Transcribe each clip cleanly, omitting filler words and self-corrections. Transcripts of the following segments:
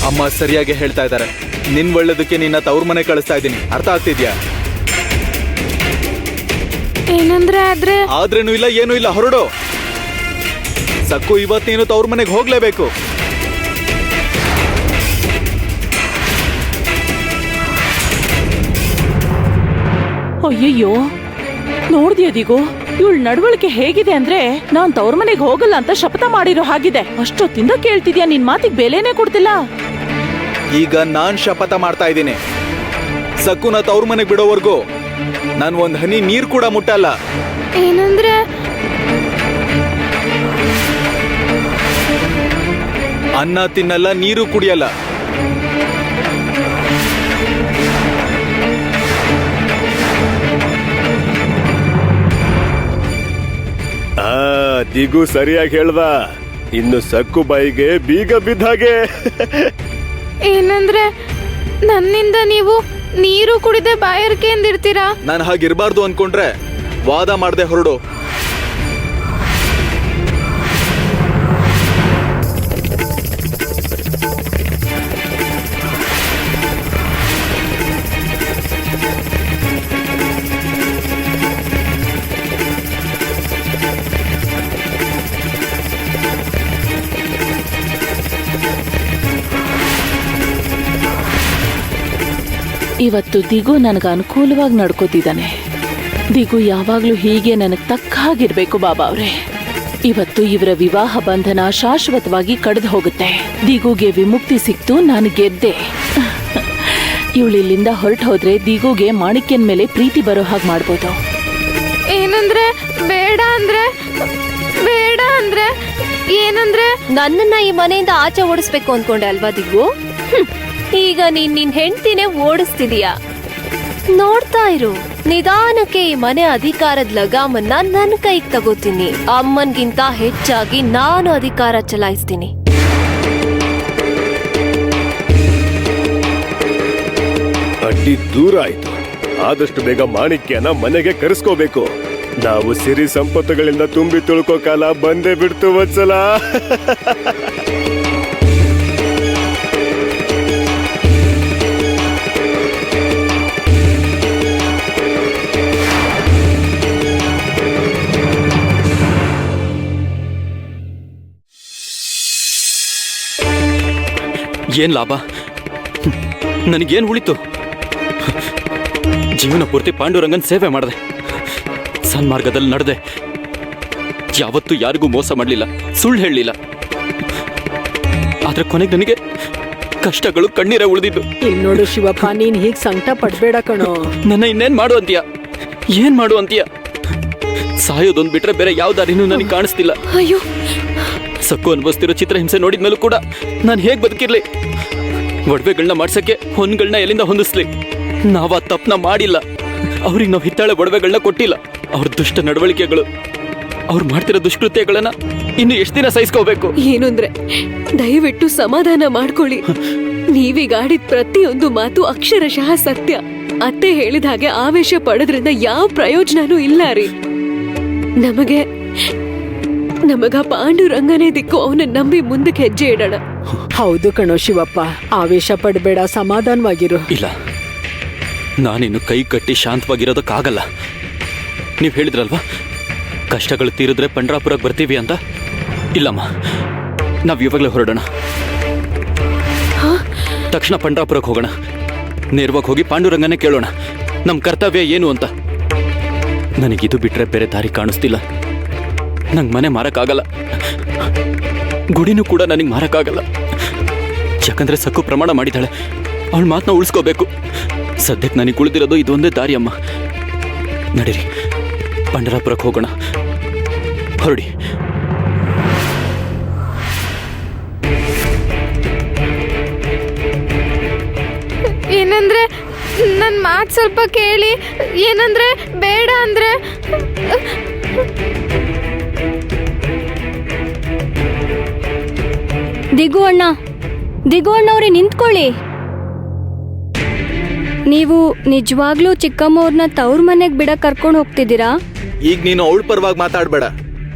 ಅಮ್ಮ ಸರಿಯಾಗಿ ಹೇಳ್ತಾ ಇದ್ದಾರೆ. ನಿನ್ ಒಳ್ಳೇದಕ್ಕೆ ನಿನ್ನ ತವ್ರ ಮನೆ ಕಳಿಸ್ತಾ ಇದ್ದೀನಿ. ಅರ್ಥ ಆಗ್ತಿದ್ಯಾ? ಏನಂದ್ರೆ ಆದ್ರೇನು ಇಲ್ಲ, ಏನೂ ಇಲ್ಲ, ಹೊರಡು. ಸಕ್ಕು ಇವತ್ತು ನೀನು ತವ್ರ ಮನೆಗೆ ಹೋಗ್ಲೇಬೇಕು. ಅಯ್ಯಯ್ಯೋ, ನೋಡ್ದ್ಯಾ ದಿಗು, ಇವಳ ನಡವಳಿಕೆ ಹೇಗಿದೆ ಅಂದ್ರೆ ನಾನ್ ತವ್ರ ಮನೆಗೆ ಹೋಗಲ್ಲ ಅಂತ ಶಪಥ ಮಾಡಿರೋ ಹಾಗಿದೆ. ಅಷ್ಟೊತ್ತಿಂದ ಕೇಳ್ತಿದ್ಯಾ, ನಿನ್ ಮಾತಿಗೆ ಬೆಲೆನೇ ಕೊಡ್ತಿಲ್ಲ. ಈಗ ನಾನ್ ಶಪಥ ಮಾಡ್ತಾ ಇದ್ದೀನಿ, ಸಕ್ಕುನ ತವ್ರ ಮನೆಗೆ ಬಿಡೋವರೆಗೂ ನಾನು ಒಂದ್ ಹನಿ ನೀರ್ ಕೂಡ ಮುಟ್ಟಲ್ಲ. ಏನಂದ್ರೆ ಅನ್ನ ತಿನ್ನಲ್ಲ, ನೀರು ಕುಡಿಯಲ್ಲ. ದಿಗು ಸರಿಯಾಗಿ ಹೇಳ್ದ. ಇನ್ನು ಸಕ್ಕು ಬಾಯಿಗೆ ಬೀಗ ಬಿದ್ದ ಹಾಗೆ. ಏನಂದ್ರೆ ನನ್ನಿಂದ ನೀವು ನೀರು ಕುಡಿದೆ ಬಾಯಾರಿಕೆ ಎಂದಿರ್ತೀರಾ? ನಾನು ಹಾಗಿರ್ಬಾರ್ದು ಅನ್ಕೊಂಡ್ರೆ ವಾದ ಮಾಡದೆ ಹೊರಡು. ಇವತ್ತು ದಿಗು ನನಗ ಅನುಕೂಲವಾಗಿ ನಡ್ಕೋತಿದ್ದಾನೆ. ದಿಗು ಯಾವಾಗ್ಲೂ ಹೀಗೆ ನನಗ್ ತಕ್ಕ ಹಾಗಿರ್ಬೇಕು ಬಾಬಾ ಅವ್ರೆ. ಇವತ್ತು ಇವರ ವಿವಾಹ ಬಂಧನ ಶಾಶ್ವತವಾಗಿ ಕಡ್ದು ಹೋಗುತ್ತೆ. ದಿಗುಗೆ ವಿಮುಕ್ತಿ ಸಿಕ್ತು, ನಾನು ಗೆದ್ದೆ. ಇವಳಿಲ್ಲಿಂದ ಹೊರಟು ಹೋದ್ರೆ ದಿಗುಗೆ ಮಾಣಿಕ್ಯನ್ ಮೇಲೆ ಪ್ರೀತಿ ಬರೋ ಹಾಗೆ ಮಾಡ್ಬೋದು. ಏನಂದ್ರೆ ಬೇಡ ಅಂದ್ರೆ ಏನಂದ್ರೆ ನನ್ನನ್ನ ಈ ಮನೆಯಿಂದ ಆಚೆ ಓಡಿಸ್ಬೇಕು ಅನ್ಕೊಂಡೆ ಅಲ್ವಾ ದಿಗು? ಈಗ ನೀನ್ ನಿನ್ ಹೆಂಡ್ತಿನೇ ಓಡಿಸ್ತಿದೀಯ. ನೋಡ್ತಾ ಇರು, ನಿಧಾನಕ್ಕೆ ಈ ಮನೆ ಅಧಿಕಾರದ ಲಗಾಮನ್ನ ನನ್ನ ಕೈಗೆ ತಗೋತೀನಿ. ಅಮ್ಮನ್ಗಿಂತ ಹೆಚ್ಚಾಗಿ ನಾನು ಅಧಿಕಾರ ಚಲಾಯಿಸ್ತೀನಿ. ಅಡ್ಡಿ ದೂರ ಆಯ್ತು. ಆದಷ್ಟು ಬೇಗ ಮಾಣಿಕ್ಯನ ಮನೆಗೆ ಕರೆಸ್ಕೋಬೇಕು. ನಾವು ಸಿರಿ ಸಂಪತ್ತುಗಳಿಂದ ತುಂಬಿ ತುಳ್ಕೋ ಕಾಲ ಬಂದೇ ಬಿಡ್ತು ವತ್ಸಲ. ಏನ್ ಲಾಭ? ನನಗೇನು ಉಳಿತು? ಜೀವನ ಪೂರ್ತಿ ಪಾಂಡುರಂಗನ್ ಸೇವೆ ಮಾಡಿದೆ, ಸನ್ಮಾರ್ಗದಲ್ಲಿ ನಡೆದೆ, ಯಾವತ್ತೂ ಯಾರಿಗೂ ಮೋಸ ಮಾಡಲಿಲ್ಲ, ಸುಳ್ಳು ಹೇಳಲಿಲ್ಲ. ಆದ್ರೆ ಕೊನೆಗೆ ನನಗೆ ಕಷ್ಟಗಳು ಕಣ್ಣೀರೇ ಉಳಿದಿದ್ದು. ಇಲ್ಲಿ ನೋಡು ಶಿವಪ್ಪ, ನೀನ್ ಹೀಗ್ ಸಂಕಟ ಪಡ್ಬೇಡ ಕಣೋ. ನನ್ನ ಇನ್ನೇನ್ ಮಾಡು ಅಂತೀಯ? ಏನ್ ಮಾಡು ಅಂತೀಯ? ಸಾಯೋದೊಂದು ಬಿಟ್ರೆ ಬೇರೆ ಯಾವ ದಾರಿನೂ ನನಗೆ ಕಾಣಿಸ್ತಿಲ್ಲ. ಅಯ್ಯೋ, ಸಕ್ಕು ಅನುಭವಿಸ್ತಿರೋ ಚಿತ್ರಹಿಂಸೆ ನೋಡಿದ್ಮೇಲೂ ಕೂಡ ನಾನು ಹೇಗೆ ಬದುಕಿರ್ಲಿ? ಒಡವೆಗಳನ್ನ ಮಾಡ್ಸಕ್ಕೆ ಹೊನ್ಗಳನ್ನ ಎಲ್ಲಿಂದ ಹೊಂದಿಸ್ಲಿ? ನಾವ್ ಆ ತಪ್ಪನ ಮಾಡಿಲ್ಲ. ಅವ್ರಿಗೆ ನಾವು ಹಿತ್ತಾಳೆ ಒಡವೆಗಳನ್ನ ಕೊಟ್ಟಿಲ್ಲ. ಅವ್ರ ದುಷ್ಟ ನಡವಳಿಕೆಗಳು, ಅವ್ರು ಮಾಡ್ತಿರೋ ದುಷ್ಕೃತ್ಯಗಳನ್ನ ಇನ್ನು ಎಷ್ಟು ದಿನ ಸಹಿಸ್ಕೋಬೇಕು? ಏನು ಅಂದ್ರೆ ದಯವಿಟ್ಟು ಸಮಾಧಾನ ಮಾಡ್ಕೊಳ್ಳಿ. ನೀವೀಗ ಆಡಿದ ಪ್ರತಿಯೊಂದು ಮಾತು ಅಕ್ಷರಶಃ ಸತ್ಯ. ಅತ್ತೆ ಹೇಳಿದ ಹಾಗೆ ಆವೇಶ ಪಡೋದ್ರಿಂದ ಯಾವ ಪ್ರಯೋಜನನೂ ಇಲ್ಲ ರೀ. ನಮಗ ಪಾಂಡುರಂಗನೇ ದಿಕ್ಕು. ಅವನ ನಂಬಿ ಮುಂದಕ್ಕೆ ಹೆಜ್ಜೆ ಇಡೋಣ. ಹೌದು ಕಣೋ ಶಿವಪ್ಪ, ಆವೇಶ ಪಡ್ಬೇಡ, ಸಮಾಧಾನವಾಗಿರು. ಇಲ್ಲ, ನಾನಿನ್ನು ಕೈ ಕಟ್ಟಿ ಶಾಂತವಾಗಿರೋದಕ್ಕಾಗಲ್ಲ. ನೀವು ಹೇಳಿದ್ರಲ್ವಾ, ಕಷ್ಟಗಳು ತೀರಿದ್ರೆ ಪಂಡ್ರಾಪುರಕ್ಕೆ ಬರ್ತೀವಿ ಅಂತ. ಇಲ್ಲಮ್ಮ, ನಾವು ಇವಾಗಲೇ ಹೊರಡೋಣ. ತಕ್ಷಣ ಪಂಡ್ರಾಪುರಕ್ಕೆ ಹೋಗೋಣ. ನೇರವಾಗಿ ಹೋಗಿ ಪಾಂಡುರಂಗನೇ ಕೇಳೋಣ ನಮ್ಮ ಕರ್ತವ್ಯ ಏನು ಅಂತ. ನನಗಿದು ಬಿಟ್ರೆ ಬೇರೆ ದಾರಿ ಕಾಣಿಸ್ತಿಲ್ಲ. ನಂಗೆ ಮನೆ ಮಾರಕ್ಕಾಗಲ್ಲ, ಗುಡಿನೂ ಕೂಡ ನನಗೆ ಮಾರಕ್ಕಾಗಲ್ಲ. ಯಾಕಂದ್ರೆ ಸಕ್ಕು ಪ್ರಮಾಣ ಮಾಡಿದ್ದಾಳೆ, ಅವಳ ಮಾತನ್ನ ಉಳಿಸ್ಕೋಬೇಕು. ಸದ್ಯಕ್ಕೆ ನನಗೆ ಉಳಿದಿರೋದು ಇದೊಂದೇ ದಾರಿ ಅಮ್ಮ. ನಡೀರಿ, ಪಂಡರಾಪುರಕ್ಕೆ ಹೋಗೋಣ. ಹೊರಡಿ. ಏನಂದ್ರೆ ನನ್ ಮಾತು ಸ್ವಲ್ಪ ಕೇಳಿ. ಏನಂದ್ರೆ ಬೇಡ ಅಂದ್ರೆ ದಿಗು ಅಣ್ಣವ್ರೆ ನಿಂತ್ಕೊಳ್ಳಿ. ನೀವು ನಿಜವಾಗ್ಲೂ ಚಿಕ್ಕಮ್ಮವ್ರನ್ನ ತವ್ರ ಮನೆಗೆ ಬಿಡಕ್ ಕರ್ಕೊಂಡು ಹೋಗ್ತಿದ್ದೀರಾ? ಈಗ ನೀನು ಅವಳ ಪರವಾಗಿ ಮಾತಾಡ್ಬೇಡ.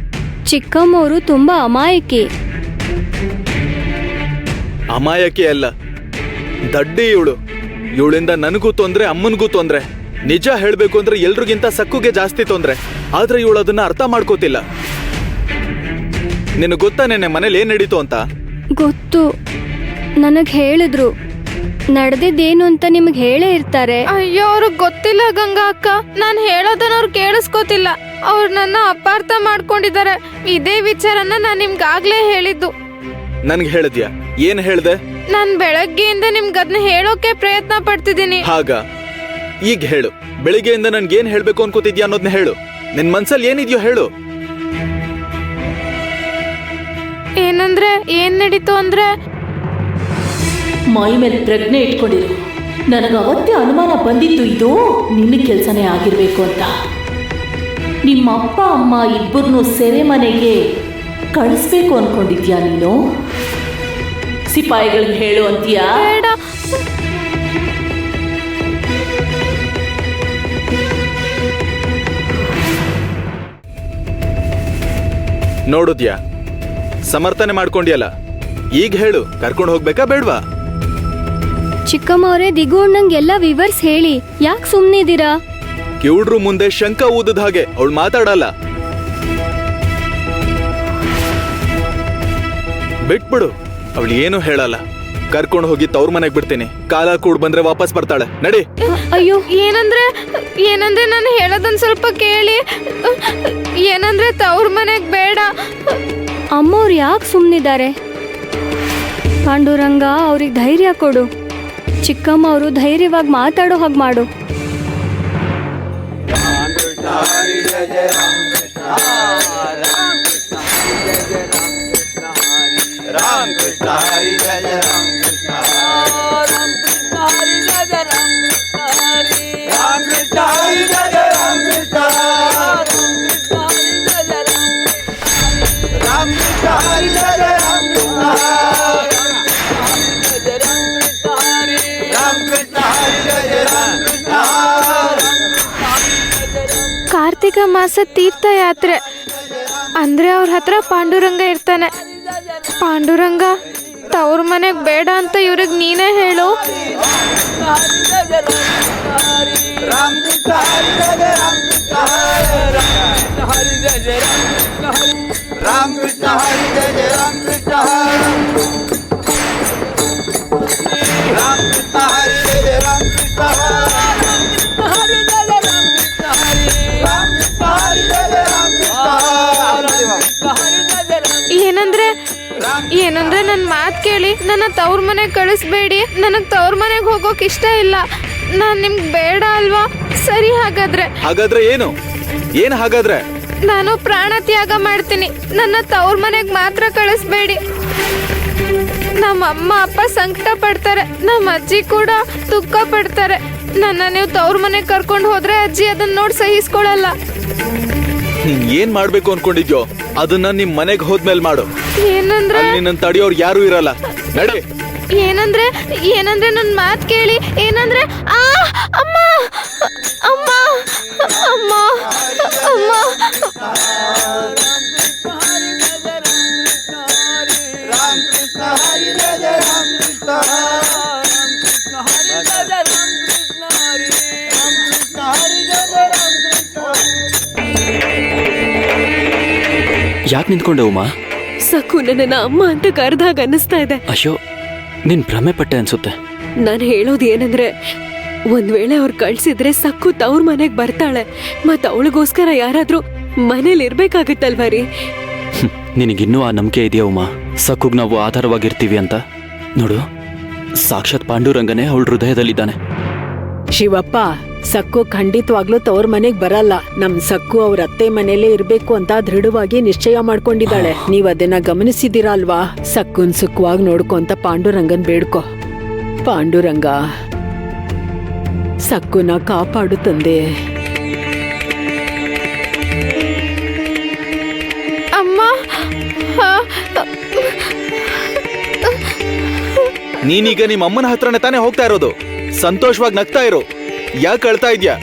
ಚಿಕ್ಕಮ್ಮವರು ತುಂಬಾ ಅಮಾಯಕಿ. ಅಮಾಯಕಿ ಅಲ್ಲ, ದಡ್ಡಿ ಇವಳಿಂದ ನನಗೂ ತೊಂದ್ರೆ, ಅಮ್ಮನಿಗೂ ತೊಂದ್ರೆ. ನಿಜ ಹೇಳ್ಬೇಕು ಅಂದ್ರೆ ಎಲ್ರಿಗಿಂತ ಸಕ್ಕುಗೆ ಜಾಸ್ತಿ ತೊಂದ್ರೆ. ಆದ್ರೆ ಇವಳು ಅದನ್ನ ಅರ್ಥ ಮಾಡ್ಕೋತಿಲ್ಲ. ನಿನಗೆ ಗೊತ್ತಾ ನೆನ್ನೆ ಮನೇಲಿ ಏನ್ ನಡೀತು ಅಂತ? ಗೊತ್ತು, ನನಗ್ ಹೇಳಿದ್ರು. ನಡೆದಿದ್ದೇನು ಅಂತ ನಿಮ್ಗೆ ಹೇಳೇ ಇರ್ತಾರೆ. ಅಯ್ಯೋ, ಅವ್ರಿಗೆ ಗೊತ್ತಿಲ್ಲ ಗಂಗಾ ಅಕ್ಕ. ನಾನು ಹೇಳೋದನ್ನ ಅವ್ರು ಕೇಳಿಸ್ಕೋತಿಲ್ಲ. ಅವ್ರು ನನ್ನ ಅಪಾರ್ಥ ಮಾಡ್ಕೊಂಡಿದ್ದಾರೆ. ಇದೇ ವಿಚಾರನ ನಾನು ನಿಮ್ಗಾಗ್ಲೇ ಹೇಳಿದ್ದು. ನನ್ಗೆ ಹೇಳಿದ್ಯಾ? ಏನ್ ಹೇಳ್ದೆ? ನಾನ್ ಬೆಳಗ್ಗೆಯಿಂದ ನಿಮ್ಗೆ ಅದನ್ನ ಹೇಳೋಕೆ ಪ್ರಯತ್ನ ಪಡ್ತಿದ್ದೀನಿ. ಹಾಗ ಈಗ ಹೇಳು. ಬೆಳಿಗ್ಗೆಯಿಂದ ನನ್ಗೇನ್ ಹೇಳ್ಬೇಕು ಅನ್ಕೋತಿದ್ಯಾ ಅನ್ನೋದನ್ನ ಹೇಳು. ನಿನ್ ಮನ್ಸಲ್ಲಿ ಏನಿದ್ಯೋ ಹೇಳು. ಏನಂದ್ರೆ ಏನ್ ನಡೀತು ಅಂದ್ರೆ, ಮೈ ಮೇಲೆ ಪ್ರಜ್ಞೆ ಇಟ್ಕೊಂಡಿರು. ನನಗೆ ಅವತ್ತೇ ಅನುಮಾನ ಬಂದಿತ್ತು, ಇದು ನಿನ್ನ ಕೆಲಸನೇ ಆಗಿರ್ಬೇಕು ಅಂತ. ನಿಮ್ಮ ಅಪ್ಪ ಅಮ್ಮ ಇಬ್ಬರನ್ನು ಸೆರೆಮನೆಗೆ ಕಳಿಸ್ಬೇಕು ಅನ್ಕೊಂಡಿದ್ಯಾ ನೀನು? ಸಿಪಾಯಿಗಳಿಗೆ ಹೇಳು ಅಂತೀಯಾ? ಬೇಡ. ನೋಡುದ್ಯಾ, ಸಮರ್ಥನೆ ಮಾಡ್ಕೊಂಡಿಯಲ್ಲ. ಈಗ ಹೇಳು, ಕರ್ಕೊಂಡು ಹೋಗ್ಬೇಕಾ ಬೇಡ್ವಾ? ಚಿಕ್ಕಮ್ಮವ್ರೆ, ದಿಗು ಅಣ್ಣಂಗೆಲ್ಲ ವಿವರ್ಸ್ ಹೇಳಿ. ಯಾಕೆ ಸುಮ್ನಿದ್ದೀರಾ? ಕಿವುಡ್ರು ಮುಂದೆ ಶಂಕ ಊದದ ಹಾಗೆ ಅವಳು ಮಾತಾಡಲ್ಲ. ಬಿಟ್ಬಿಡು, ಅವಳು ಏನು ಹೇಳಲ್ಲ. ಕರ್ಕೊಂಡು ಹೋಗಿ ತವ್ರ ಮನೆಗ್ ಬಿಡ್ತೀನಿ. ಕಾಲ ಕೂಡ್ ಬಂದ್ರೆ ವಾಪಸ್ ಬರ್ತಾಳೆ. ನಡಿ. ಅಯ್ಯೋ, ಏನಂದ್ರೆ ನಾನು ಹೇಳೋದನ್ ಸ್ವಲ್ಪ ಕೇಳಿ. ಏನಂದ್ರೆ ತವ್ರ ಮನೆಗ್ ಬೇಡ. ಅಮ್ಮವ್ರು ಯಾಕೆ ಸುಮ್ನಿದ್ದಾರೆ? ಪಾಂಡುರಂಗ, ಅವ್ರಿಗೆ ಧೈರ್ಯ ಕೊಡು. ಚಿಕ್ಕಮ್ಮ ಅವರು ಧೈರ್ಯವಾಗಿ ಮಾತಾಡೋ ಹಾಗೆ ಮಾಡು. ಕಾರ್ತಿಕ ಮಾಸ ತೀರ್ಥಯಾತ್ರೆ ಅಂದ್ರೆ ಅವ್ರ ಹತ್ರ ಪಾಂಡುರಂಗ ಇರ್ತಾನೆ. ಪಾಂಡುರಂಗ, ತವ್ರ ಮನೆಗ್ ಬೇಡ ಅಂತ ಇವ್ರಿಗೆ ನೀನೇ ಹೇಳು. ಏನಂದ್ರೆ ನನ್ನ ಮಾತು ಕೇಳಿ, ನನ್ನ ತವ್ರ ಮನೆಗೆ ಕಳಿಸ್ಬೇಡಿ. ನನಗೆ ತವ್ರ ಮನೆಗೆ ಹೋಗೋಕೆ ಇಷ್ಟ ಇಲ್ಲ. ನಾನು ನಿಮ್ಗೆ ಬೇಡ ಅಲ್ವಾ? ಸರಿ, ಹಾಗಾದ್ರೆ ಏನು ಹಾಗಾದ್ರೆ? ನಾನು ಪ್ರಾಣ ತ್ಯಾಗ ಮಾಡ್ತೀನಿ. ನನ್ನ ತವ್ರ ಮನೆಗೆ ಮಾತ್ರ ಕಳಿಸ್ಬೇಡಿ. ನಮ್ಮ ಅಮ್ಮ ಅಪ್ಪ ಸಂಕಟ ಪಡ್ತಾರೆ. ನಮ್ಮ ಅಜ್ಜಿ ಕೂಡ ದುಃಖ ಪಡ್ತಾರೆ. ನನ್ನ ನೀವು ತವ್ರ ಮನೆಗೆ ಕರ್ಕೊಂಡು ಹೋದ್ರೆ ಅಜ್ಜಿ ಅದನ್ನ ನೋಡಿ ಸಹಿಸ್ಕೊಳಲ್ಲ. ನೀನ್ ಏನ್ ಮಾಡ್ಬೇಕು ಅನ್ಕೊಂಡಿದ್ಯೋ ಅದನ್ನ ನಿಮ್ ಮನೆಗ್ ಹೋದ್ಮೇಲೆ ಮಾಡು. ಏನಂದ್ರೆ ನಿನ್ನ ತಡಿಯೋರು ಯಾರು ಇರಲ್ಲ. ನಡಿ. ಏನಂದ್ರೆ ನನ್ನ ಮಾತು ಕೇಳಿ. ಏನಂದ್ರೆ ಅಮ್ಮ ಅಮ್ಮ ಅಮ್ಮ ಅಮ್ಮ. ಯಾಕೆ ನಿಂತ್ಕೊಂಡೆ ಉಮಾ? ಸಕ್ಕು ನನ್ನ ಅಮ್ಮ ಅಂತ ಕರೆದಾಗ ಅನ್ನಿಸ್ತಾ ಇದೆ. ಅಯ್ಯೋ, ನೀನ್ ಭ್ರಮೆ ಪಟ್ಟೆ ಅನ್ಸುತ್ತೆ. ನಾನು ಹೇಳೋದು ಏನಂದ್ರೆ, ಒಂದ್ ವೇಳೆ ಅವ್ರು ಕಳ್ಸಿದ್ರೆ ಸಕ್ಕು ತವ್ರ ಮನೆಗ್ ಬರ್ತಾಳೆ. ಮತ್ ಅವಳಿಗೋಸ್ಕರ ಯಾರಾದ್ರೂ ಮನೇಲಿ ಇರ್ಬೇಕಾಗತ್ತಲ್ವಾ ರೀ? ನಿನಗಿನ್ನೂ ಆ ನಂಬಿಕೆ ಇದೆಯಾ ಉಮಾ? ಸಕ್ಕುಗ್ ನಾವು ಆಧಾರವಾಗಿರ್ತೀವಿ ಅಂತ? ನೋಡು, ಸಾಕ್ಷಾತ್ ಪಾಂಡುರಂಗನೇ ಅವಳ ಹೃದಯದಲ್ಲಿದ್ದಾನೆ. ಶಿವಪ್ಪ, ಸಕ್ಕು ಖಂಡಿತವಾಗ್ಲೂ ತವ್ರ ಮನೆಗ್ ಬರಲ್ಲ. ನಮ್ ಸಕ್ಕು ಅವ್ರ ಅತ್ತೆ ಮನೇಲೇ ಇರ್ಬೇಕು ಅಂತ ದೃಢವಾಗಿ ನಿಶ್ಚಯ ಮಾಡ್ಕೊಂಡಿದ್ದಾಳೆ. ನೀವ್ ಅದನ್ನ ಗಮನಿಸಿದೀರಾ ಅಲ್ವಾ? ಸಕ್ಕುನ್ ಸುಖವಾಗಿ ನೋಡ್ಕೊಂತ ಪಾಂಡುರಂಗನ್ ಬೇಡ್ಕೊ. ಪಾಂಡುರಂಗ, ಸಕ್ಕುನ ಕಾಪಾಡು ತಂದೆ. ಅಮ್ಮ, ನೀನೀಗ ನಿಮ್ಮ ಅಮ್ಮನ ಹತ್ರನೇ ತಾನೇ ಹೋಗ್ತಾ ಇರೋದು. ಸಂತೋಷವಾಗಿ ನಗ್ತಾ ಇರು. ಯಾಕೆ ಅಳ್ತಾ ಇದ್ಯಾ?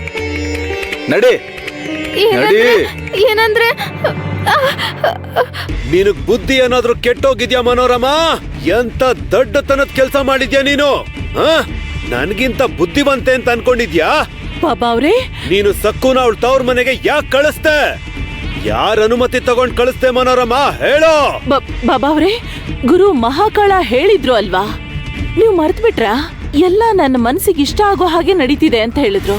ನಡಿ. ಏನಂದ್ರೆ ನಿನಗ್ ಬುದ್ಧಿ ಏನಾದ್ರೂ ಕೆಟ್ಟೋಗಿದ್ಯಾ ಮನೋರಮ? ಎಂತ ದೊಡ್ಡತನದ ಕೆಲಸ ಮಾಡಿದ್ಯಾ ನೀನು? ನನ್ಗಿಂತ ಬುದ್ಧಿವಂತೆ ಅಂತ ಅನ್ಕೊಂಡಿದ್ಯಾ? ಬಾಬಾ ಅವ್ರೆ, ನೀನು ಸಕ್ಕುನ ಅವಳ ತವ್ರ ಮನೆಗೆ ಯಾಕೆ ಕಳಿಸ್ದೆ? ಯಾರ ಅನುಮತಿ ತಗೊಂಡ್ ಕಳಿಸ್ದೆ ಮನೋರಮ, ಹೇಳೋ. ಬಾಬಾ ಅವ್ರೆ, ಗುರು ಮಹಾಕಾಳ ಹೇಳಿದ್ರು ಅಲ್ವಾ, ನೀವು ಮರ್ತ್ ಬಿಟ್ರಾ? ಎಲ್ಲ ನನ್ನ ಮನಸ್ಸಿಗೆ ಇಷ್ಟ ಆಗೋ ಹಾಗೆ ನಡೀತಿದೆ ಅಂತ ಹೇಳಿದ್ರು.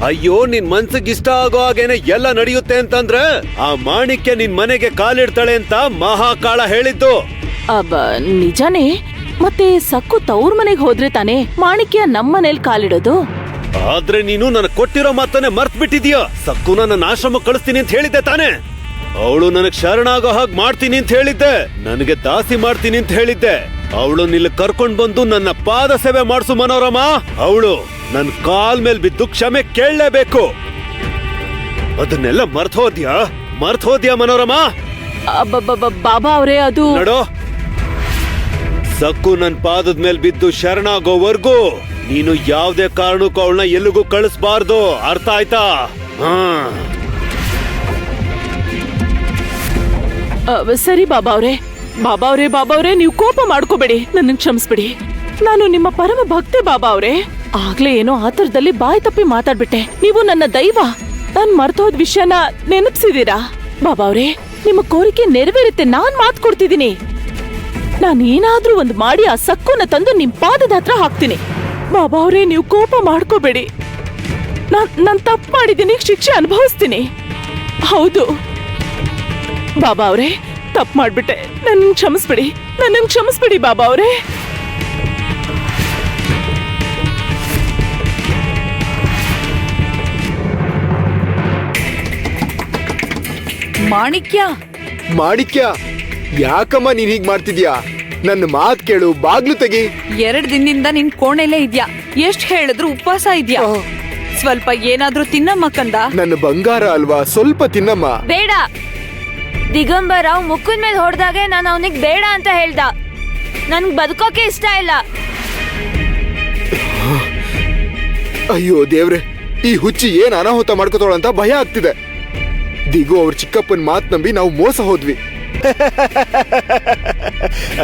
ಅಯ್ಯೋ, ನಿನ್ ಮನ್ಸಿಗೆ ಇಷ್ಟ ಆಗೋ ಹಾಗೇನೆ ಎಲ್ಲ ನಡೆಯುತ್ತೆ ಅಂತಂದ್ರೆ ಆ ಮಾಣಿಕ್ಯ ನಿನ್ ಮನೆಗೆ ಕಾಲಿಡ್ತಾಳೆ ಅಂತ ಮಹಾಕಾಳ ಹೇಳಿದ್ದು. ನಿಜಾನೇ. ಮತ್ತೆ ಸಕ್ಕು ತವ್ರ ಮನೆಗೆ ಹೋದ್ರೆ ತಾನೇ ಮಾಣಿಕ್ಯ ನಮ್ಮನೇಲಿ ಕಾಲಿಡೋದು. ಆದ್ರೆ ನೀನು ನನಗ್ ಕೊಟ್ಟಿರೋ ಮಾತನ್ನೇ ಮರ್ತ್ ಬಿಟ್ಟಿದ್ಯಾ. ಸಕ್ಕುನ ನನ್ನ ಆಶ್ರಮ ಕಳಿಸ್ತೀನಿ ಅಂತ ಹೇಳಿದ್ದೆ ತಾನೆ. ಅವಳು ನನಗ್ ಶರಣಾಗೋ ಹಾಗೆ ಮಾಡ್ತೀನಿ ಅಂತ ಹೇಳಿದ್ದೆ, ನನಗೆ ದಾಸಿ ಮಾಡ್ತೀನಿ ಅಂತ ಹೇಳಿದ್ದೆ. ಅವಳು ನಿಲ್ ಕರ್ಕೊಂಡ್ ಬಂದು ನನ್ನ ಪಾದ ಸೇವೆ ಮಾಡ್ಸು ಮನೋರಮ. ಅವಳು ನನ್ ಕಾಲ್ ಮೇಲ್ ಬಿದ್ದು ಕ್ಷಮೆ ಕೇಳಲೇಬೇಕು. ಅದನ್ನೆಲ್ಲ ಮರ್ತ್ ಹೋದ್ಯಾ ಮನೋರಮ? ಬಾಬಾ ಅವ್ರೆ, ಅದು ನೋಡೋ, ಸಕ್ಕು ನನ್ ಪಾದದ ಮೇಲ್ ಬಿದ್ದು ಶರಣಾಗೋವರ್ಗೂ ನೀನು ಯಾವ್ದೇ ಕಾರಣಕ್ಕೂ ಅವಳನ್ನ ಎಲ್ಲಿಗೂ ಕಳಿಸ್ಬಾರ್ದು. ಅರ್ಥ ಆಯ್ತಾ? ಸರಿ ಬಾಬಾ ಅವ್ರೆ, ನೀವು ಕೋಪ ಮಾಡ್ಕೋಬೇಡಿ, ನನ್ನ ಕ್ಷಮಿಸ್ಬಿಡಿ. ನಾನು ನಿಮ್ಮ ಪರಮ ಭಕ್ತೆ ಬಾಬಾ ಅವ್ರೆ. ಆಗ್ಲೇ ಏನೋ ಆತರದಲ್ಲಿ ಬಾಯಿ ತಪ್ಪಿ ಮಾತಾಡ್ಬಿಟ್ಟೆ. ನೀವು ನನ್ನ ದೈವ. ನಾನ್ ಮರ್ತೋದ್ ವಿಷಯನ ನೆನಪಿಸಿದೀರಾ ಬಾಬಾ ಅವ್ರೆ? ನಿಮ್ಮ ಕೋರಿಕೆ ನೆರವೇರುತ್ತೆ, ನಾನ್ ಮಾತು ಕೊಡ್ತಿದ್ದೀನಿ. ನಾನೇನಾದ್ರೂ ಒಂದು ಮಾಡಿ ಆ ಸಕ್ಕುನ ತಂದು ನಿಮ್ ಪಾದದ ಹತ್ರ ಹಾಕ್ತೀನಿ. ಬಾಬಾ ಅವ್ರೆ, ನೀವು ಕೋಪ ಮಾಡ್ಕೋಬೇಡಿ. ನಾನ್ ತಪ್ಪು ಮಾಡಿದ್ದೀನಿ, ಶಿಕ್ಷೆ ಅನುಭವಿಸ್ತೀನಿ. ಹೌದು ಬಾಬಾ ಅವ್ರೆ, ತಪ್ಪು ಮಾಡ್ಬಿಟ್ಟೆ, ನನ್ನ ಕ್ಷಮಿಸ್ಬಿಡಿ ಬಾಬಾ ಅವ್ರೆ. ಮಾಣಿಕ್ಯ, ಯಾಕಮ್ಮ ನೀನ್ ಹೀಗ್ ಮಾಡ್ತಿದ್ಯಾ? ನನ್ನ ಮಾತ್ ಕೇಳು, ಬಾಗ್ಲು ತೆಗಿ. 2 ದಿನದಿಂದ ನಿನ್ ಕೋಣೆಲೇ ಇದ್ಯಾ. ಎಷ್ಟ್ ಹೇಳಿದ್ರು ಉಪವಾಸ ಇದ್ಯಾ? ಸ್ವಲ್ಪ ಏನಾದ್ರೂ ತಿನ್ನಮ್ಮ ಕಂದ. ನನ್ನ ಬಂಗಾರ ಅಲ್ವಾ, ಸ್ವಲ್ಪ ತಿನ್ನಮ್ಮ. ಬೇಡ. ದಿಗಂಬರ ಮುಖದ ಮೇಲೆ ಹೊಡೆದಾಗೆ ನಾನು ಅವನಿಗೆ ಬೇಡ ಅಂತ ಹೇಳ್ದ. ನನ್ಗೆ ಬದುಕೋಕೆ ಇಷ್ಟ ಇಲ್ಲ. ಅಯ್ಯೋ ದೇವ್ರೆ, ಈ ಹುಚ್ಚಿ ಏನ್ ಅನಾಹುತ ಮಾಡ್ಕೋತಾಳಂತ ಭಯ ಆಗ್ತಿದೆ. ದಿಗು ಅವ್ರ ಚಿಕ್ಕಪ್ಪನ್ ಮಾತ್ ನಂಬಿ ನಾವು ಮೋಸ ಹೋದ್ವಿ.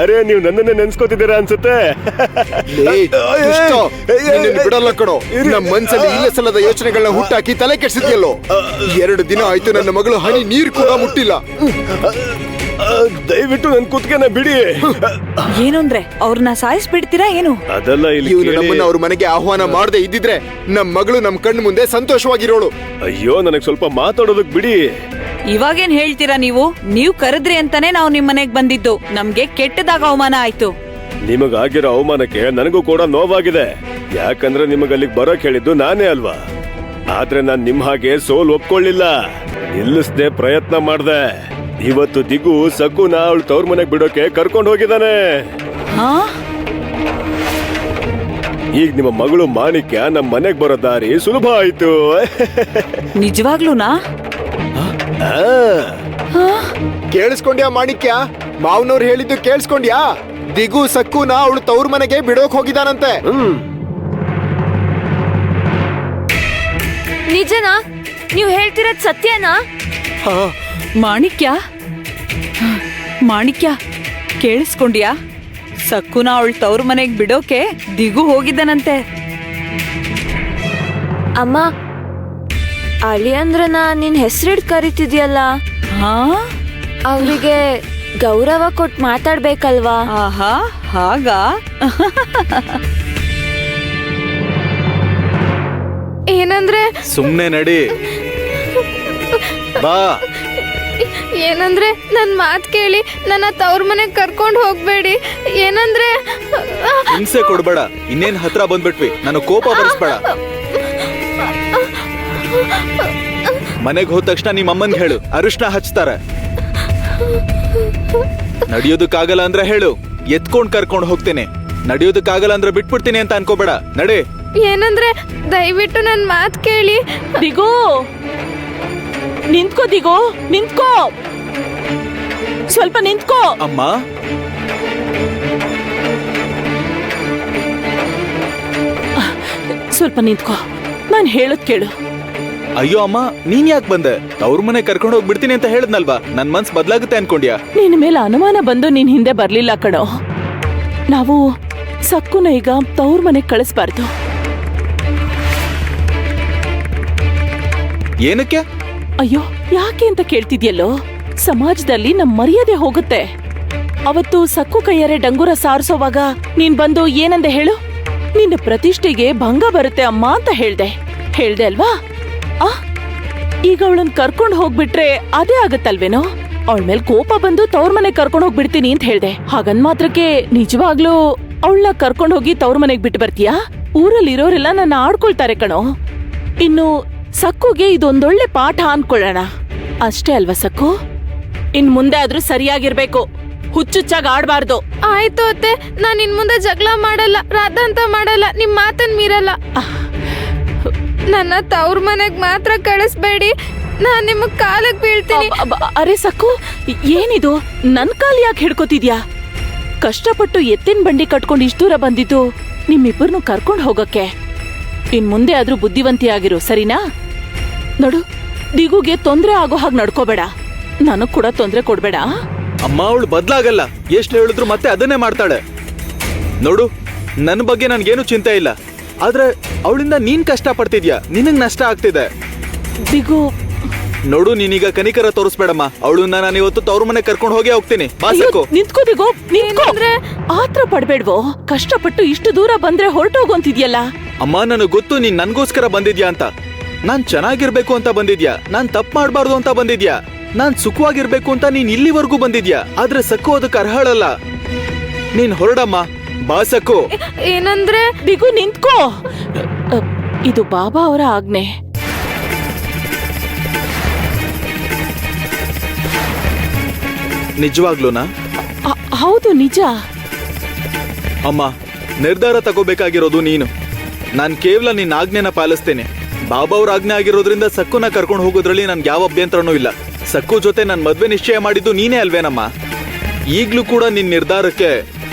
ಅರೆ, ನೀವು ನನ್ನನ್ನೇ ನೆನ್ಸ್ಕೋತಿದ್ದೀರಾ ಅನ್ಸುತ್ತೆ. ಬಿಡಲ್ಲ ಕಣೋ, ನಮ್ ಮನ್ಸಲ್ಲಿ ಇಲ್ಲ ಸಲ್ಲದ ಯೋಚನೆಗಳನ್ನ ಹುಟ್ಟಾಕಿ ತಲೆ ಕೆಡ್ಸಿದ್ಯಲ್ಲೋ. 2 ದಿನ ಆಯ್ತು ನನ್ನ ಮಗಳು ಹನಿ ನೀರ್ ಕೂಡ ಮುಟ್ಟಿಲ್ಲ. ದಯವಿಟ್ಟು ನನ್ ಕುತ್ತಿಗೆನ ಬಿಡಿ. ಏನು ಅಂದ್ರೆ ಅವ್ರನ್ನ ಸಾಯಿಸ್ಬಿಡ್ತೀರಾ ಏನು? ಅದೆಲ್ಲ ಇವ್ನು ನಮ್ಮನ್ನ ಅವ್ರ ಮನೆಗೆ ಆಹ್ವಾನ ಮಾಡದೆ ಇದ್ದಿದ್ರೆ ನಮ್ ಮಗಳು ನಮ್ ಕಣ್ಣು ಮುಂದೆ ಸಂತೋಷವಾಗಿರೋಳು. ಅಯ್ಯೋ, ನನಗ್ ಸ್ವಲ್ಪ ಮಾತಾಡೋದಕ್ ಬಿಡಿ. ಇವಾಗೇನ್ ಹೇಳ್ತೀರಾ ನೀವು? ನೀವ್ ಕರೆದ್ರಿ ಅಂತಾನೆ ನಾವು ನಿಮ್ ಮನೆಗ್ ಬಂದಿದ್ದು. ನಮ್ಗೆ ಕೆಟ್ಟದಾಗ ಅವಮಾನ ಆಯ್ತು. ನಿಮಗಾಗಿರೋ ಅವಮಾನಕ್ಕೆ ನನಗೂ ಕೂಡ ನೋವಾಗಿದೆ. ಯಾಕಂದ್ರೆ ನಿಮಗ್ ಅಲ್ಲಿಗೆ ಬರೋಕ್ ಹೇಳಿದ್ದು ನಾನೇ ಅಲ್ವಾ. ಆದ್ರೆ ನಾನ್ ನಿಮ್ ಹಾಗೆ ಸೋಲ್ ಒಪ್ಕೊಳ್ಳಿಲ್ಲ, ನಿಲ್ಲಿಸದೆ ಪ್ರಯತ್ನ ಮಾಡ್ದೆ. ಇವತ್ತು ದಿಗು ಸಕ್ಕುನ ಅವಳು ತವ್ರ ಮನೆಗ್ ಬಿಡೋಕೆ ಕರ್ಕೊಂಡು ಹೋಗಿದ್ದಾನೆ. ಈಗ ನಿಮ್ಮ ಮಗಳು ಮಾಣಿಕ್ಯ ನಮ್ ಮನೆಗ್ ಬರೋ ದಾರಿ ಸುಲಭ ಆಯ್ತು. ನಿಜವಾಗ್ಲೂನಾ? ಕೇಳಿಸ್ಕೊಂಡ್ಯಾ ಮಾಣಿಕ್ಯ? ಮಾವನವ್ರು ಹೇಳಿದ್ದು ಕೇಳಿಸ್ಕೊಂಡ್ಯಾ? ದಿಗು ಸಕ್ಕುನ ಅವಳು ತವ್ರ ಮನೆಗೆ ಬಿಡೋಕ್ ಹೋಗಿದಾನಂತೆ. ನಿಜನಾ? ನೀವು ಹೇಳ್ತಿರೋದ್ ಸತ್ಯನಾ? ಮಾಣಿಕ್ಯ, ಕೇಳಿಸ್ಕೊಂಡ್ಯಾ? ಸಕ್ಕುನ ಅವಳು ತವ್ರ ಮನೆಗ್ ಬಿಡೋಕೆ ದಿಗು ಹೋಗಿದ್ದಾನಂತೆ. ಅಮ್ಮ, ಅಳಿಯಂದ್ರನ ನಿನ್ ಹೆಸರಿಡ್ ಕರಿತಿದ್ಯಲ್ಲ, ಅವ್ರಿಗೆ ಗೌರವ ಕೊಟ್ಟು ಮಾತಾಡ್ಬೇಕಲ್ವಾ? ಆಹಾ, ಹಾಗಾ? ಏನಂದ್ರೆ? ಸುಮ್ನೆ ನಡಿ ಬಾ. ಏನಂದ್ರೆ ನನ್ ಮಾತ್ ಕೇಳಿ ನನ್ನ ತವ್ರ ಮನೆಗ್ ಕರ್ಕೊಂಡ್ ಹೋಗ್ಬೇಡಿ. ಏನಂದ್ರೆ ಹಿಂಸೆ ಕೊಡ್ಬೇಡ. ಇನ್ನೇನ್ ಹತ್ರ ಬಂದ್ಬಿಟ್ವಿ, ನನಗ್ ಕೋಪ ಬರಿಸ್ಬೇಡ. ಮನೆಗ್ ಹೋದ ತಕ್ಷಣ ನಿಮ್ಮ ಅಮ್ಮನ್ಗೆ ಹೇಳು, ಅರಿಶಿನ ಹಚ್ತಾರೆ. ನಡೆಯೋದಕ್ಕಾಗಲ್ಲ ಅಂದ್ರೆ ಹೇಳು, ಎತ್ಕೊಂಡ್ ಕರ್ಕೊಂಡ್ ಹೋಗ್ತೇನೆ. ನಡೆಯೋದಕ್ಕಾಗಲ್ಲ ಅಂದ್ರೆ ಬಿಟ್ಬಿಡ್ತೀನಿ ಅಂತ ಅನ್ಕೋಬೇಡ, ನಡಿ. ಏನಂದ್ರೆ ದಯವಿಟ್ಟು ನನ್ ಮಾತ್ ಕೇಳಿ. ದಿಗು, ನಿಂತ್ಕೋ ದಿಗು, ನಿಂತ್ಕೋ, ಸ್ವಲ್ಪ ನಿಂತ್ಕೋ. ಅಮ್ಮ, ಸ್ವಲ್ಪ ನಿಂತ್ಕೋ, ನಾನು ಹೇಳೋದ್ ಕೇಳು. ಅಯ್ಯೋ ಅಮ್ಮ, ನೀನ್ ಯಾಕೆ ಬಂದೆ? ತವ್ರ ಮನೆ ಕರ್ಕೊಂಡು ಹೋಗ್ಬಿಡ್ತೀನಿ ಅಂತ ಹೇಳದ್ನಲ್ವಾ? ನನ್ ಮನ್ಸ್ ಬದ್ಲಾಗುತ್ತೆ ಅನ್ಕೊಂಡ್ಯಾ? ನಿನ್ ಮೇಲೆ ಅನುಮಾನ ಬಂದು ನೀನ್ ಹಿಂದೆ ಬರ್ಲಿಲ್ಲ ಕಣೋ. ನಾವು ಸಕ್ಕುನ ಈಗ ತವ್ರ ಮನೆಗ್ ಕಳಿಸ್ಬಾರ್ದು. ಏನಕ್ಕೆ? ಅಯ್ಯೋ, ಯಾಕೆ ಅಂತ ಕೇಳ್ತಿದ್ಯಲ್ಲೋ? ಸಮಾಜದಲ್ಲಿ ನಮ್ ಮರ್ಯಾದೆ ಹೋಗುತ್ತೆ. ಅವತ್ತು ಸಕ್ಕು ಕೈಯರೆ ಡಂಗೂರ ಸಾರಿಸೋವಾಗ ನೀನ್ ಬಂದು ಏನಂದೆ ಹೇಳು? ನಿನ್ನ ಪ್ರತಿಷ್ಠೆಗೆ ಭಂಗ ಬರುತ್ತೆ ಅಮ್ಮ ಅಂತ ಹೇಳ್ದೆ ಅಲ್ವಾ? ಈಗ ಅವಳನ್ ಕರ್ಕೊಂಡ್ ಹೋಗ್ಬಿಟ್ರೆ ಅದೇ ಆಗತ್ತಲ್ವೇನೋ? ಅವಳ ಮೇಲೆ ಕೋಪ ಬಂದು ತವ್ರ ಮನೆಗ್ ಕರ್ಕೊಂಡ್ ಹೋಗ್ಬಿಡ್ತೀನಿ ಅಂತ ಹೇಳ್ದೆ. ಹಾಗಂದ್ ಮಾತ್ರಕ್ಕೆ ನಿಜವಾಗ್ಲೂ ಅವಳನ್ನ ಕರ್ಕೊಂಡ್ ಹೋಗಿ ತವ್ರ ಮನೆಗ್ ಬಿಟ್ಟು ಬರ್ತೀಯಾ? ಊರಲ್ಲಿ ಇರೋರೆಲ್ಲ ನನ್ನ ಆಡ್ಕೊಳ್ತಾರೆ ಕಣೋ. ಇನ್ನು ಸಕ್ಕುಗೆ ಇದೊಂದೊಳ್ಳೆ ಪಾಠ ಅನ್ಕೊಳ್ಳೋಣ ಅಷ್ಟೇ ಅಲ್ವಾ ಸಕ್ಕು? ಇನ್ ಮುಂದೆ ಆದ್ರೂ ಸರಿಯಾಗಿರ್ಬೇಕು, ಹುಚ್ಚುಚ್ಚಾಗ ಆಡ್ಬಾರ್ದು. ಆಯ್ತು ಅತ್ತೆ, ನಾನ್ ಇನ್ ಮುಂದೆ ಜಗಳ ಮಾಡಲ್ಲ, ರಾಧಾಂತ ಮಾಡಲ್ಲ, ನಿಮ್ ಮಾತನ್ ಮೀರಲ್ಲ. ನನ್ನ ತವ್ರ ಮನೆಗ್ ಮಾತ್ರ ಕಳಿಸ್ಬೇಡಿ, ನಾನ್ ನಿಮಗ್ ಕಾಲಕ್ ಬೀಳ್ತೀನಿ. ಅರೆ ಸಕ್ಕು, ಏನಿದು? ನನ್ ಕಾಲ್ ಯಾಕೆ ಹಿಡ್ಕೋತಿದ್ಯಾ? ಕಷ್ಟಪಟ್ಟು ಎತ್ತಿನ ಬಂಡಿ ಕಟ್ಕೊಂಡು ಇಷ್ಟು ದೂರ ಬಂದಿದ್ದು ನಿಮ್ಮಿಬ್ಬರನ್ನು ಕರ್ಕೊಂಡು ಹೋಗಕ್ಕೆ. ಇನ್ ಮುಂದೆ ಆದ್ರೂ ಬುದ್ಧಿವಂತಿಯಾಗಿರು, ಸರಿನಾ? ನೋಡು, ದಿಗುಗೆ ತೊಂದ್ರೆ ಆಗೋ ಹಾಗೆ ನಡ್ಕೋಬೇಡ, ನನಗ್ ಕೂಡ ತೊಂದ್ರೆ ಕೊಡ್ಬೇಡ. ಅಮ್ಮ, ಅವಳು ಬದ್ಲಾಗಲ್ಲ. ಎಷ್ಟು ಹೇಳಿದ್ರು ಮತ್ತೆ ಅದನ್ನೇ ಮಾಡ್ತಾಳೆ. ನೋಡು, ನನ್ನ ಬಗ್ಗೆ ನನ್ಗೇನು ಚಿಂತೆ ಇಲ್ಲ, ಆದ್ರೆ ಅವಳಿಂದ ನೀನ್ ಕಷ್ಟ ಪಡ್ತಿದ್ಯಾ, ನಿನಗ್ ನಷ್ಟ ಆಗ್ತಿದೆ. ದಿಗು, ನೋಡು, ನೀನೀಗ ಕನಿಕರ ತೋರಿಸ್ಬೇಡಮ್ಮ. ಅವಳನ್ನ ನಾನು ಇವತ್ತು ತವ್ರ ಮನೆ ಕರ್ಕೊಂಡು ಹೋಗಿ ಹೋಗ್ತೀನಿ. ಬಾಸಕ್ಕು, ನಿಂತ್ಕೋ ದಿಗು, ನಿಂತ್ಕೋ. ಆತ್ರ ಪಡ್ಬೇಡ್ವೋ, ಕಷ್ಟಪಟ್ಟು ಇಷ್ಟು ದೂರ ಬಂದ್ರೆ ಹೊರಟೋಗಂತಿದ್ಯಲ್ಲ. ಅಮ್ಮ, ನನಗ್ ಗೊತ್ತು ನೀನ್ ನನ್ಗೋಸ್ಕರ ಬಂದಿದ್ಯಾ ಅಂತ. ನಾನ್ ಚೆನ್ನಾಗಿರ್ಬೇಕು ಅಂತ ಬಂದಿದ್ಯಾ, ನಾನ್ ತಪ್ಪು ಮಾಡ್ಬಾರ್ದು ಅಂತ ಬಂದಿದ್ಯಾ, ನಾನ್ ಸುಖವಾಗಿರ್ಬೇಕು ಅಂತ ನೀನ್ ಇಲ್ಲಿವರೆಗೂ ಬಂದಿದ್ಯಾ. ಆದ್ರೆ ಸಕ್ಕು ಅದಕ್ಕೆ ಅರ್ಹಳಲ್ಲ. ನೀನ್ ಹೊರಡಮ್ಮ. ಬಾಸಕ್ಕು. ಏನಂದ್ರೆ? ದಿಗು, ನಿಂತ್ಕೋ. ಇದು ಬಾಬಾ ಅವರ ಆಜ್ಞೆ. ನಿಜವಾಗ್ಲೂನಾ? ಹೌದು, ನಿಜ. ಅಮ್ಮ, ನಿರ್ಧಾರ ತಗೋಬೇಕಾಗಿರೋದು ನೀನು. ನಾನ್ ಕೇವಲ ನಿನ್ನ ಆಜ್ಞೆನ ಪಾಲಿಸ್ತೇನೆ. ಬಾಬಾ ಅವ್ರ ಆಜ್ಞೆ ಆಗಿರೋದ್ರಿಂದ ಸಕ್ಕುನ ಕರ್ಕೊಂಡು ಹೋಗೋದ್ರಲ್ಲಿ ನನ್ಗೆ ಯಾವ ಅಭ್ಯಂತರನೂ ಇಲ್ಲ. ಸಕ್ಕು ಜೊತೆ ನನ್ ಮದ್ವೆ ನಿಶ್ಚಯ ಮಾಡಿದ್ದು ನೀನೇ ಅಲ್ವೇನಮ್ಮ? ಈಗ್ಲೂ ಕೂಡ ನಿನ್ ನಿರ್ಧಾರಕ್ಕೆ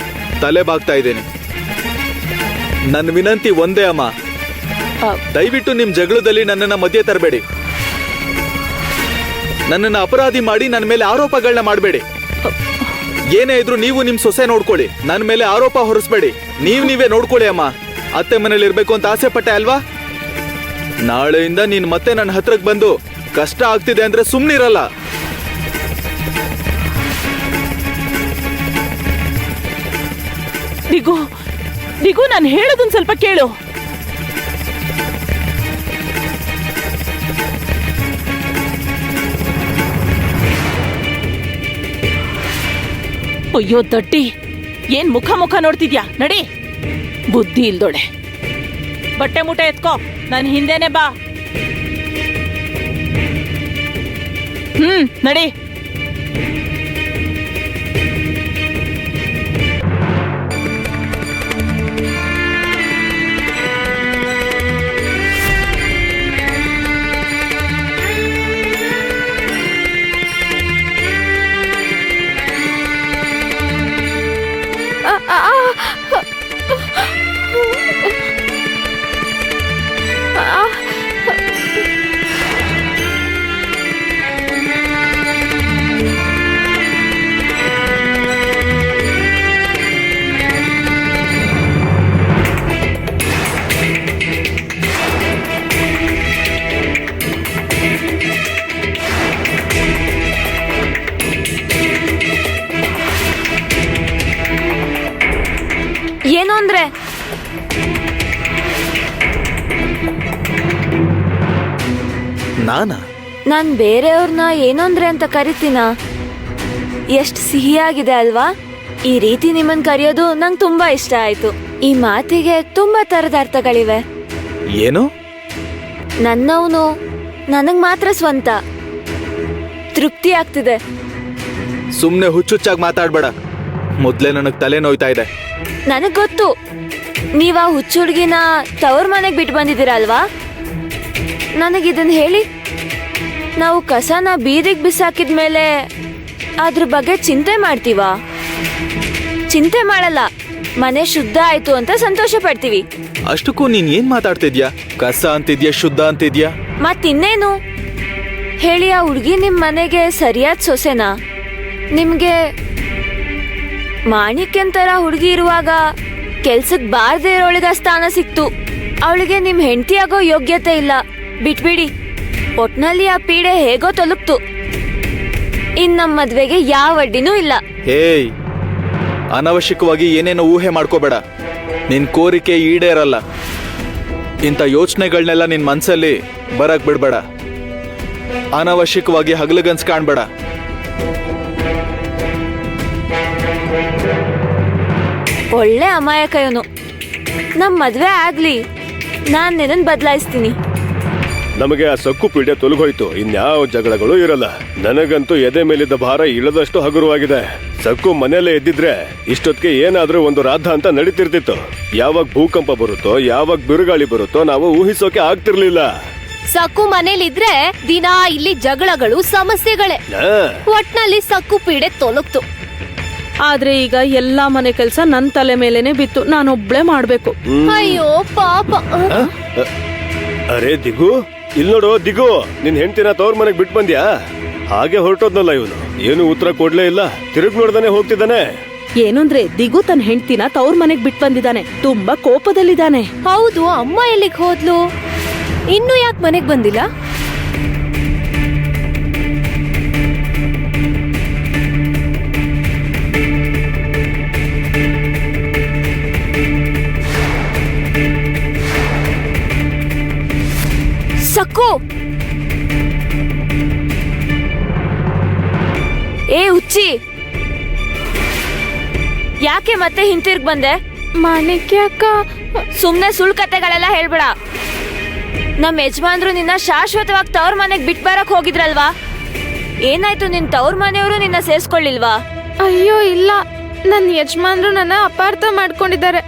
ತಲೆ ಬಾಗ್ತಾ ಇದ್ದೇನೆ. ನನ್ನ ವಿನಂತಿ ಒಂದೇ ಅಮ್ಮ, ದಯವಿಟ್ಟು ನಿಮ್ ಜಗಳದಲ್ಲಿ ನನ್ನನ್ನ ಮಧ್ಯೆ ತರಬೇಡಿ. ನನ್ನನ್ನ ಅಪರಾಧಿ ಮಾಡಿ ನನ್ನ ಮೇಲೆ ಆರೋಪಗಳನ್ನ ಮಾಡಬೇಡಿ. ಏನೇ ಇದ್ರು ನೀವು ನಿಮ್ ಸೊಸೆ ನೋಡ್ಕೊಳ್ಳಿ, ನನ್ನ ಮೇಲೆ ಆರೋಪ ಹೊರಿಸ್ಬೇಡಿ. ನೀವೇ ನೋಡ್ಕೊಳ್ಳಿ ಅಮ್ಮ. ಅತ್ತೆ ಮನೇಲಿ ಇರ್ಬೇಕು ಅಂತ ಆಸೆ ಪಟ್ಟೆ ಅಲ್ವಾ? ನಾಳೆಯಿಂದ ನೀನ್ ಮತ್ತೆ ನನ್ನ ಹತ್ರಕ್ ಬಂದು ಕಷ್ಟ ಆಗ್ತಿದೆ ಅಂದ್ರೆ ಸುಮ್ನಿರಲ್ಲ. ದಿಗು, ದಿಗು, ನಾನು ಹೇಳೋದನ್ ಸ್ವಲ್ಪ ಕೇಳು. ಅಯ್ಯೋ ದಡ್ಡಿ, ಏನ್ ಮುಖ ನೋಡ್ತಿದ್ಯಾ? ನಡಿ, ಬುದ್ಧಿ ಇಲ್ದೋಳೆ. ಬಟ್ಟೆ ಮೂಟೆ ಎತ್ಕೋ, ನನ್ ಹಿಂದೆನೆ ಬಾ. ನಡಿ. ಏನು ಅಂದ್ರೆ? ನಾನ್ ಬೇರೆಯವ್ರನ್ನ ಏನಂದ್ರೆ ಅಂತ ಕರಿತೀನ? ಎಷ್ಟ್ ಸಿಹಿಯಾಗಿದೆ ಅಲ್ವಾ? ಈ ರೀತಿ ನಿಮ್ಮನ್ ಕರೆಯೋದು ನಂಗೆ ತುಂಬಾ ಇಷ್ಟ ಆಯ್ತು. ಈ ಮಾತಿಗೆ ತುಂಬಾ ತರದ ಅರ್ಥಗಳಿವೆ. ಏನು? ನನ್ನವನು ನನಗ್ ಮಾತ್ರ ಸ್ವಂತ. ತೃಪ್ತಿ ಆಗ್ತಿದೆ. ಸುಮ್ನೆ ಹುಚ್ಚುಚ್ಚಾಗಿ ಮಾತಾಡ್ಬೇಡ. ಮೊದ್ಲೇ ನನಗ್ ತಲೆ ನೋಯ್ತಾ ಇದೆ. ನನಗ್ ಗೊತ್ತು, ನೀವ ಹುಚ್ಚು ಹುಡ್ಗಿನ ತವ್ರ ಮನೆಗ್ ಬಿಟ್ಟು ಬಂದಿದ್ದೀರಲ್ವಾ? ನನಗಿದನ್ ಹೇಳಿ, ನಾವು ಕಸನ ಬೀದಿಗೆ ಬಿಸಾಕಿದ್ಮೇಲೆ ಅದ್ರ ಬಗ್ಗೆ ಚಿಂತೆ ಮಾಡ್ತೀವಾ? ಚಿಂತೆ ಮಾಡಲ್ಲ, ಮನೆ ಶುದ್ಧ ಆಯ್ತು ಅಂತ ಸಂತೋಷ ಪಡ್ತೀವಿ. ಅಷ್ಟಕ್ಕೂ ನೀನ್ ಏನ್ ಮಾತಾಡ್ತಿದ್ಯಾ? ಕಸ ಅಂತಿದ್ಯಾ, ಶುದ್ಧ ಅಂತಿದ್ಯಾ? ಮತ್ತಿನ್ನೇನು ಹೇಳಿ, ಆ ಹುಡ್ಗಿ ನಿಮ್ ಮನೆಗೆ ಸರಿಯಾದ ಸೊಸೆನಾ? ನಿಮ್ಗೆ ಮಾಣಿಕ್ಯನ್ ತರ ಹುಡುಗಿ ಇರುವಾಗ ಕೆಲ್ಸಕ್ ಬಾರ್ದೇ ಇರೋಳಿಗ ಸ್ಥಾನ ಸಿಕ್ತು. ಅವಳಿಗೆ ನಿಮ್ ಹೆಂಡತಿ ಆಗೋ ಯೋಗ್ಯತೆ ಇಲ್ಲ. ಬಿಟ್ಬಿಡಿ. ಒಟ್ನಲ್ಲಿ ಆ ಪೀಡೆ ಹೇಗೋ ತಲುಪ್ತು. ಇನ್ ನಮ್ ಮದ್ವೆಗೆ ಯಾವ ಅಡ್ಡಿನೂ ಇಲ್ಲ. ಹೇಯ್, ಅನವಶ್ಯಕವಾಗಿ ಏನೇನೋ ಊಹೆ ಮಾಡ್ಕೋಬೇಡ. ನಿನ್ ಕೋರಿಕೆ ಈಡೇರಲ್ಲ. ಇಂಥ ಯೋಚನೆಗಳನ್ನೆಲ್ಲ ನಿನ್ ಮನ್ಸಲ್ಲಿ ಬರಕ್ ಬಿಡ್ಬೇಡ. ಅನವಶ್ಯಕವಾಗಿ ಹಗಲಗನ್ಸ್ ಕಾಣ್ಬೇಡ. ಒಳ್ಳೆ ಅಮಾಯಕ ಇವನು. ನಮ್ ಮದ್ವೆ ಆಗ್ಲಿ, ನಾನ್ ನಿನ್ನನ್ ಬದಲಾಯಿಸ್ತೀನಿ. ನಮಗೆ ಆ ಸಕ್ಕು ಪೀಡೆ ತೊಲಗೋಯ್ತು. ಇನ್ಯಾವ ಜಗಳಗಳು ಇರಲ್ಲ. ನನಗಂತೂ ಎದೆ ಮೇಲಿದ್ದ ಭಾರ ಇಳದಷ್ಟು ಹಗುರವಾಗಿದೆ. ಸಕ್ಕು ಮನೆಯಲ್ಲೇ ಎದ್ದಿದ್ರೆ ಇಷ್ಟೊತ್ತಿಗೆ ಏನಾದ್ರೂ ಒಂದು ರಾಧ ಅಂತ ನಡೀತಿರ್ತಿತ್ತು. ಯಾವಾಗ ಭೂಕಂಪ ಬರುತ್ತೋ, ಯಾವಾಗ ಬಿರುಗಾಳಿ ಬರುತ್ತೋ ನಾವು ಊಹಿಸೋಕೆ ಆಗ್ತಿರ್ಲಿಲ್ಲ. ಸಕ್ಕು ಮನೇಲಿದ್ರೆ ದಿನಾ ಇಲ್ಲಿ ಜಗಳಗಳು, ಸಮಸ್ಯೆಗಳೇ. ಒಟ್ನಲ್ಲಿ ಸಕ್ಕು ಪೀಡೆ ತೊಲಗ್ತು. ಆದ್ರೆ ಈಗ ಎಲ್ಲಾ ಮನೆ ಕೆಲ್ಸ ನನ್ ತಲೆ ಮೇಲೆನೆ ಬಿತ್ತು. ನಾನೊಬ್ಳೆ ಮಾಡ್ಬೇಕು. ಅಯ್ಯೋ ಪಾಪ. ಅರೆ ದಿಗು, ಇಲ್ ನೋಡು ದಿಗು, ನಿನ್ ಹೆಂಡತಿನ ತವ್ರ ಮನೆಗ್ ಬಿಟ್ ಬಂದ್ಯಾ? ಹಾಗೆ ಹೊರಟೋದ್ನಲ್ಲ ಇವನು. ಏನು ಉತ್ತರ ಕೊಡ್ಲೇ ಇಲ್ಲ. ತಿರುಗ್ ನೋಡ್ದಾನೆ ಹೋಗ್ತಿದ್ದಾನೆ. ಏನು ಅಂದ್ರೆ ದಿಗು ತನ್ನ ಹೆಂಡ್ತಿನ ತವ್ರ ಮನೆಗ್ ಬಿಟ್ ಬಂದಿದ್ದಾನೆ. ತುಂಬಾ ಕೋಪದಲ್ಲಿದ್ದಾನೆ. ಹೌದು, ಅಮ್ಮ ಎಲ್ಲಿಗ್ ಹೋದ್ಲು? ಇನ್ನು ಯಾಕೆ ಮನೆಗ್ ಬಂದಿಲ್ಲ? ಸಕ್ಕು, ಏ ಹುಚ್ಚಿ, ಯಾಕೆ ಮತ್ತೆ ಹಿಂತಿರ್ಗ್ ಬಂದೆ? ಮಾಣಿಕ್ಯ ಅಕ್ಕ, ಸುಮ್ನೆ ಸುಳ್ಳು ಕತೆಗಳೆಲ್ಲ ಹೇಳ್ಬೇಡ. ನಮ್ ಯಜಮಾನ್ರು ನಿನ್ನ ಶಾಶ್ವತವಾಗಿ ತವ್ರ ಮನೆಗ್ ಬಿಟ್ ಬರಕ್ ಹೋಗಿದ್ರಲ್ವಾ? ಏನಾಯ್ತು? ನಿನ್ ತವ್ರ ಮನೆಯವರು ನಿನ್ನ ಸೇರ್ಸ್ಕೊಳ್ಳಿಲ್ವಾ? ಅಯ್ಯೋ ಇಲ್ಲ, ನನ್ನ ಯಜಮಾನ್ರು ನನ್ನ ಅಪಾರ್ಥ ಮಾಡ್ಕೊಂಡಿದ್ದಾರೆ.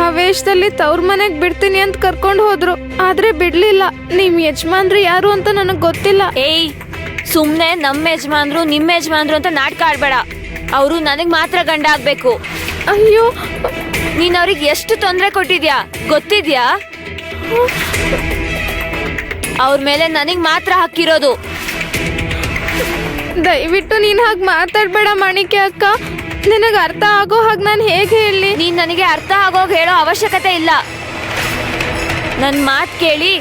ಆವೇಶದಲ್ಲಿ ತವ್ರ ಮನೆಗ್ ಬಿಡ್ತೀನಿ ಅಂತ ಕರ್ಕೊಂಡು ಹೋದ್ರು. ಆದ್ರೆ ಬಿಡ್ಲಿಲ್ಲ. ನಿಮ್ ಯಜಮಾನ್ರು ಯಾರು ಅಂತ ನನಗ್ ಗೊತ್ತಿಲ್ಲ. ಏಯ್, ಸುಮ್ನೆ ನಮ್ಮ ಯಜಮಾನ್ರು ನಿಮ್ಮ ಯಜಮಾನ್ರು ಅಂತ ನಾಟಕ ಆಡ್ಬೇಡ. ಅವರು ನನಗ್ ಮಾತ್ರ ಗಂಡ ಆಗ್ಬೇಕು. ಅಯ್ಯೋ, ನೀನ್ ಅವ್ರಿಗೆ ಎಷ್ಟು ತೊಂದರೆ ಕೊಟ್ಟಿದ್ಯಾ ಗೊತ್ತಿದ್ಯಾ? ಅವ್ರ ಮೇಲೆ ನನಗ್ ಮಾತ್ರ ಹಕ್ಕಿರೋದು. ದಯವಿಟ್ಟು ನೀನ್ ಹಾಗೆ ಮಾತಾಡ್ಬೇಡ ಮಾಣಿಕ್ಯ ಅಕ್ಕ. ನಿನಗೆ ಅರ್ಥ ಆಗೋ ಹಾಗೆ ನಾನು ಹೇಗೆ ಹೇಳಿ? ನೀನ್ ನನಗೆ ಅರ್ಥ ಆಗೋಗ್ ಹೇಳೋ ಅವಶ್ಯಕತೆ ಇಲ್ಲ. ನನ್ ಮಾತ್ ಕೇಳಿ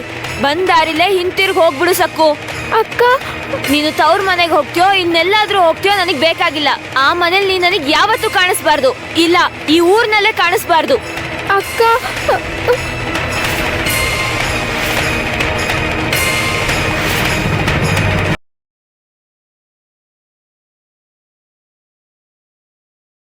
ಬಂದ್ ದಾರಿಲೇ ಹಿಂತಿರ್ಗ್ ಹೋಗ್ಬಿಡು ಸಕ್ಕು. ಅಕ್ಕ, ನೀನು ತವ್ರ ಮನೆಗೆ ಹೋಗ್ತೀಯೋ ಇನ್ನೆಲ್ಲಾದ್ರೂ ಹೋಗ್ತೀಯೋ ನನಗ್ ಬೇಕಾಗಿಲ್ಲ. ಆ ಮನೇಲಿ ನೀನ್ ನನಗ್ ಯಾವತ್ತೂ ಕಾಣಿಸ್ಬಾರ್ದು. ಇಲ್ಲ, ಈ ಊರ್ನಲ್ಲೇ ಕಾಣಿಸ್ಬಾರ್ದು. ಅಕ್ಕ